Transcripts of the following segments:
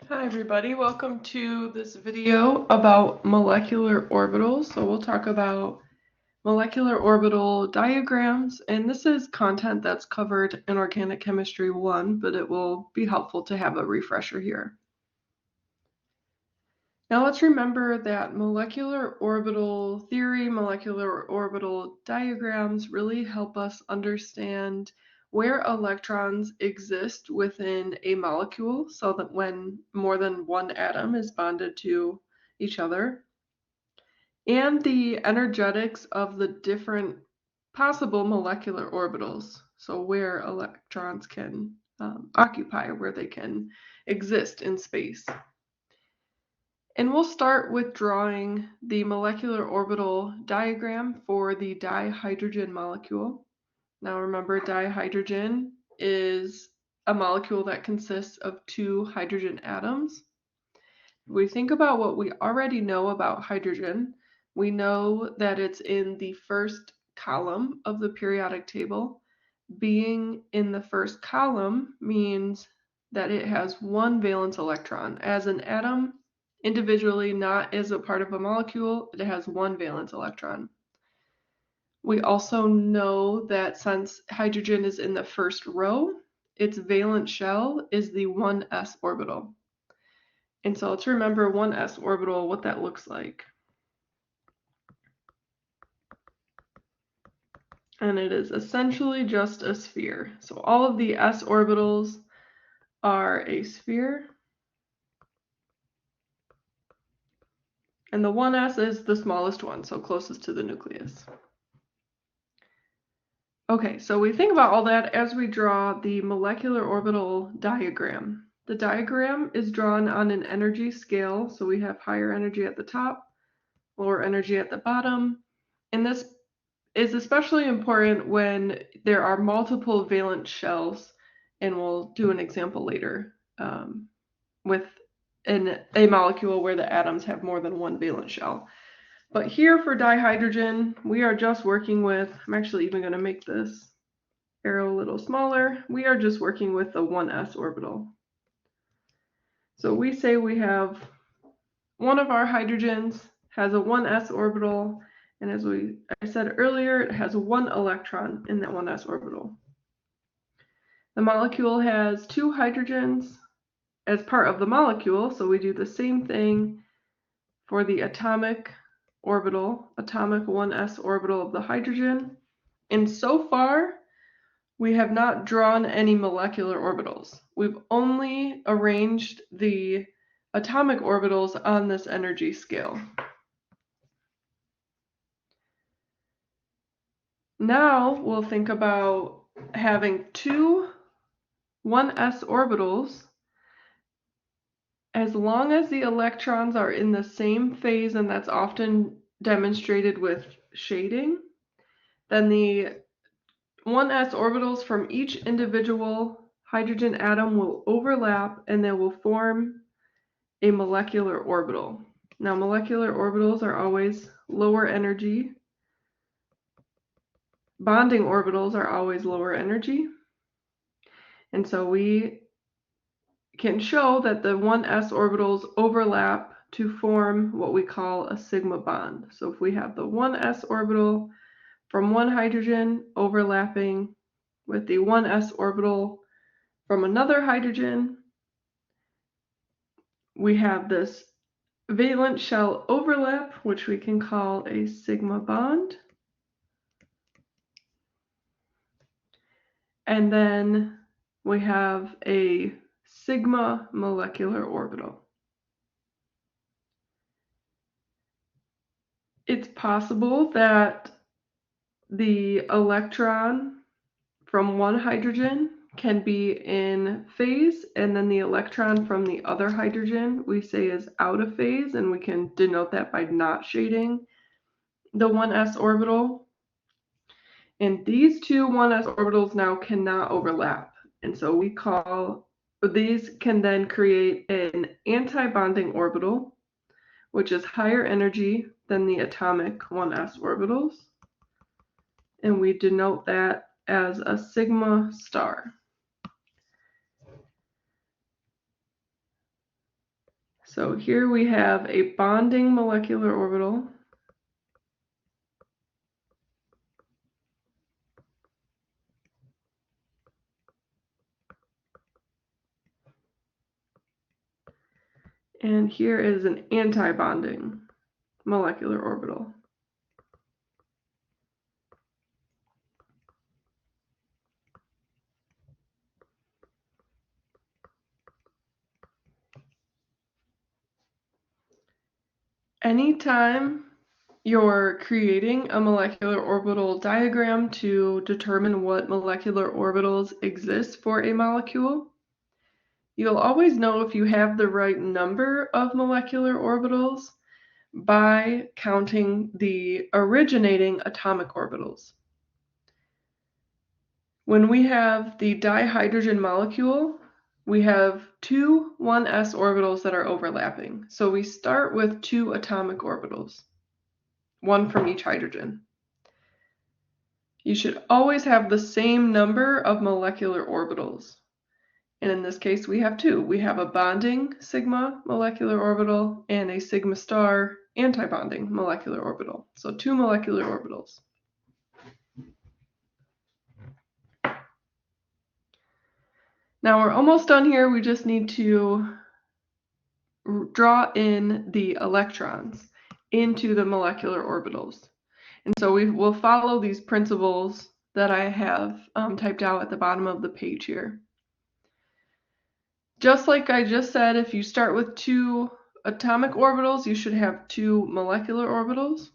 Hi everybody, welcome to this video about molecular orbitals. So we'll talk about molecular orbital diagrams, and this is content that's covered in Organic Chemistry 1, but it will be helpful to have a refresher here. Now let's remember that molecular orbital theory, molecular orbital diagrams really help us understand where electrons exist within a molecule so that when more than one atom is bonded to each other, and the energetics of the different possible molecular orbitals, so where electrons can occupy, where they can exist in space. And we'll start with drawing the molecular orbital diagram for the dihydrogen molecule. Now remember, dihydrogen is a molecule that consists of two hydrogen atoms. If we think about what we already know about hydrogen, we know that it's in the first column of the periodic table. Being in the first column means that it has one valence electron. As an atom, individually, not as a part of a molecule, it has one valence electron. We also know that since hydrogen is in the first row, its valence shell is the 1s orbital. And so let's remember 1s orbital, what that looks like. And it is essentially just a sphere. So all of the s orbitals are a sphere. And the 1s is the smallest one, so closest to the nucleus. Okay, so we think about all that as we draw the molecular orbital diagram. The diagram is drawn on an energy scale, so we have higher energy at the top, lower energy at the bottom. And this is especially important when there are multiple valence shells, and we'll do an example later with a molecule where the atoms have more than one valence shell. But here for dihydrogen, we are just working with, I'm actually even going to make this arrow a little smaller. We are just working with the 1s orbital. So we say we have one of our hydrogens has a 1s orbital, and as I said earlier, it has one electron in that 1s orbital. The molecule has two hydrogens as part of the molecule, so we do the same thing for the atomic orbital, atomic 1s orbital of the hydrogen. And so far, we have not drawn any molecular orbitals. We've only arranged the atomic orbitals on this energy scale. Now we'll think about having two 1s orbitals. As long as the electrons are in the same phase, and that's often demonstrated with shading, then the 1s orbitals from each individual hydrogen atom will overlap and they will form a molecular orbital. Now, molecular orbitals are always lower energy. Bonding orbitals are always lower energy. And so we can show that the 1s orbitals overlap to form what we call a sigma bond. So if we have the 1s orbital from one hydrogen overlapping with the 1s orbital from another hydrogen, we have this valence shell overlap, which we can call a sigma bond. And then we have a sigma molecular orbital. It's possible that the electron from one hydrogen can be in phase, and then the electron from the other hydrogen we say is out of phase, and we can denote that by not shading the 1s orbital. And these two 1s orbitals now cannot overlap, and so we call these can then create an anti-bonding orbital, which is higher energy than the atomic 1s orbitals, and we denote that as a sigma star. So here we have a bonding molecular orbital. And here is an anti-bonding molecular orbital. Anytime you're creating a molecular orbital diagram to determine what molecular orbitals exist for a molecule, you'll always know if you have the right number of molecular orbitals by counting the originating atomic orbitals. When we have the dihydrogen molecule, we have two 1s orbitals that are overlapping. So we start with two atomic orbitals, one from each hydrogen. You should always have the same number of molecular orbitals. And in this case, we have two. We have a bonding sigma molecular orbital and a sigma star antibonding molecular orbital. So two molecular orbitals. Now we're almost done here. We just need to draw in the electrons into the molecular orbitals. And so we will follow these principles that I have typed out at the bottom of the page here. Just like I just said, if you start with two atomic orbitals, you should have two molecular orbitals.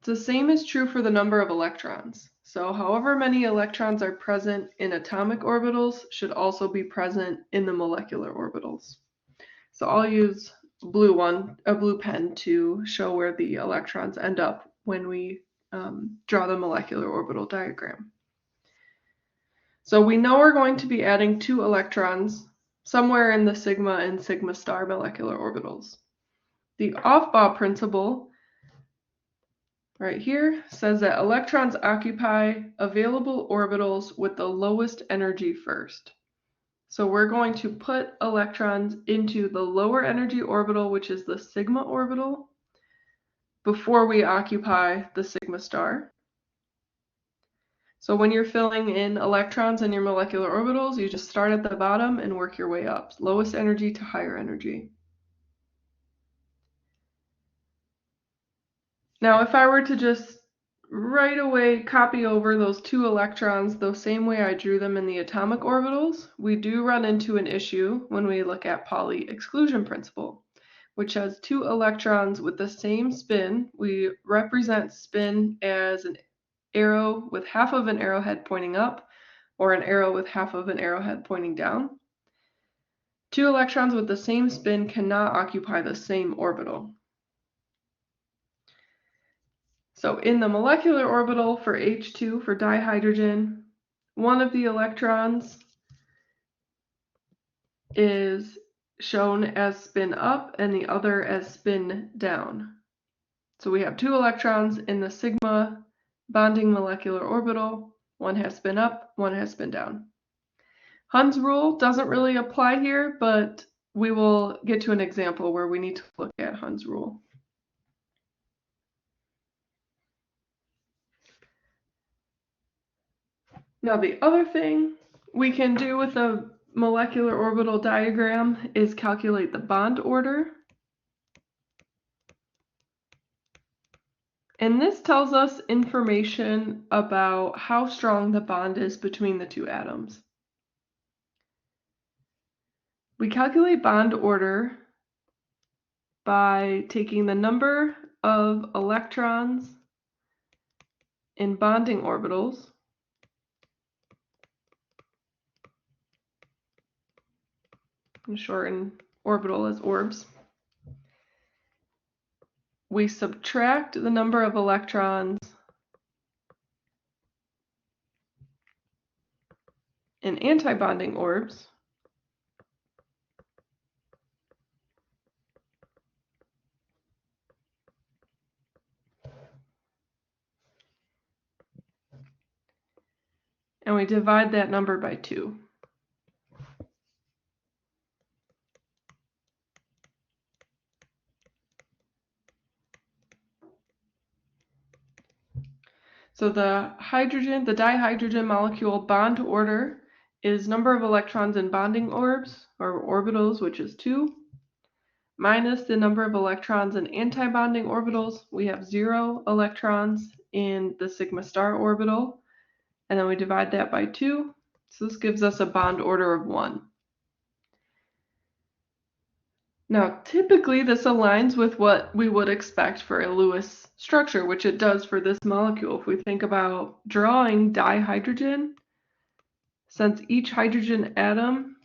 The same is true for the number of electrons. So however many electrons are present in atomic orbitals should also be present in the molecular orbitals. So I'll use a blue pen to show where the electrons end up when we draw the molecular orbital diagram. So we know we're going to be adding two electrons somewhere in the sigma and sigma star molecular orbitals. The Aufbau principle right here says that electrons occupy available orbitals with the lowest energy first. So we're going to put electrons into the lower energy orbital, which is the sigma orbital, before we occupy the sigma star. So when you're filling in electrons in your molecular orbitals, you just start at the bottom and work your way up, lowest energy to higher energy. Now, if I were to just right away copy over those two electrons the same way I drew them in the atomic orbitals, we do run into an issue when we look at Pauli exclusion principle, which has two electrons with the same spin. We represent spin as an arrow with half of an arrowhead pointing up or an arrow with half of an arrowhead pointing down. Two electrons with the same spin cannot occupy the same orbital. So in the molecular orbital for H2 for dihydrogen, one of the electrons is shown as spin up and the other as spin down. So we have two electrons in the sigma bonding molecular orbital. One has spin up, one has spin down. Hund's rule doesn't really apply here, but we will get to an example where we need to look at Hund's rule. Now the other thing we can do with a molecular orbital diagram is calculate the bond order. And this tells us information about how strong the bond is between the two atoms. We calculate bond order by taking the number of electrons in bonding orbitals and shorten orbital as orbs. We subtract the number of electrons in antibonding orbs. And we divide that number by 2. So the dihydrogen molecule bond order is number of electrons in bonding orbs, or orbitals, which is 2, minus the number of electrons in antibonding orbitals. We have 0 electrons in the sigma star orbital, and then we divide that by 2. So this gives us a bond order of 1. Now, typically this aligns with what we would expect for a Lewis structure, which it does for this molecule. If we think about drawing dihydrogen, since each hydrogen atom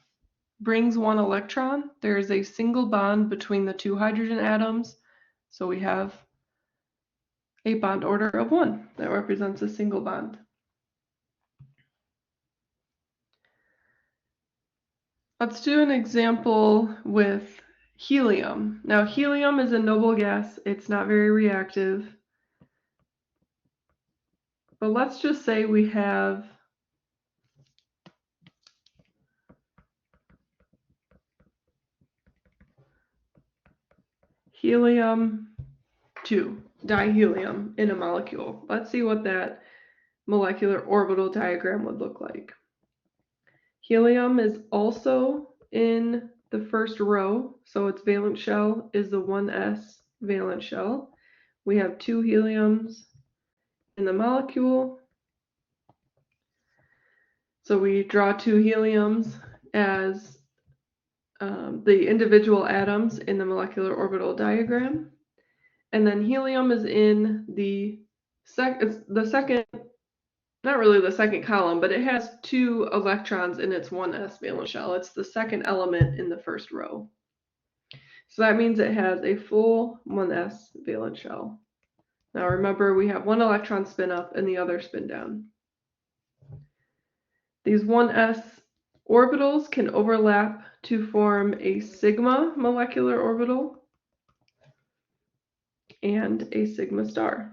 brings 1 electron, there is a single bond between the 2 hydrogen atoms, so we have a bond order of 1 that represents a single bond. Let's do an example with helium. Now, helium is a noble gas. It's not very reactive. But let's just say we have helium-2, dihelium, in a molecule. Let's see what that molecular orbital diagram would look like. Helium is also in the first row, so its valence shell is the 1s valence shell. We have 2 heliums in the molecule. So we draw 2 heliums as the individual atoms in the molecular orbital diagram. And then helium is in the second, not really the second column, but it has 2 electrons in its 1s valence shell. It's the second element in the first row. So that means it has a full 1s valence shell. Now remember, we have 1 electron spin up and the other spin down. These 1s orbitals can overlap to form a sigma molecular orbital and a sigma star.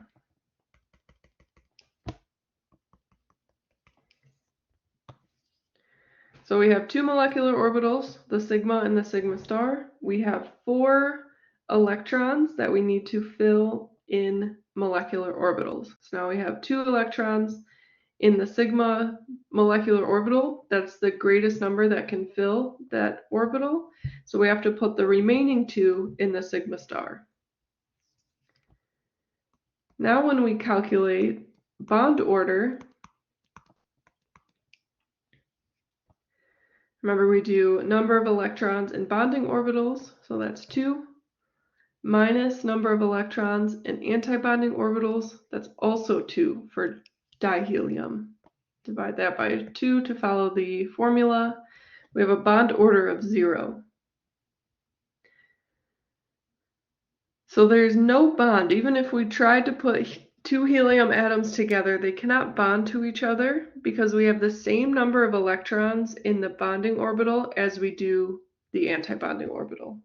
So we have 2 molecular orbitals, the sigma and the sigma star. We have 4 electrons that we need to fill in molecular orbitals. So now we have 2 electrons in the sigma molecular orbital. That's the greatest number that can fill that orbital. So we have to put the remaining 2 in the sigma star. Now when we calculate bond order, remember we do number of electrons in bonding orbitals, so that's 2, minus number of electrons in antibonding orbitals, that's also 2 for dihelium. Divide that by 2 to follow the formula. We have a bond order of 0. So there's no bond. Even if we tried to put 2 helium atoms together, they cannot bond to each other because we have the same number of electrons in the bonding orbital as we do the antibonding orbital.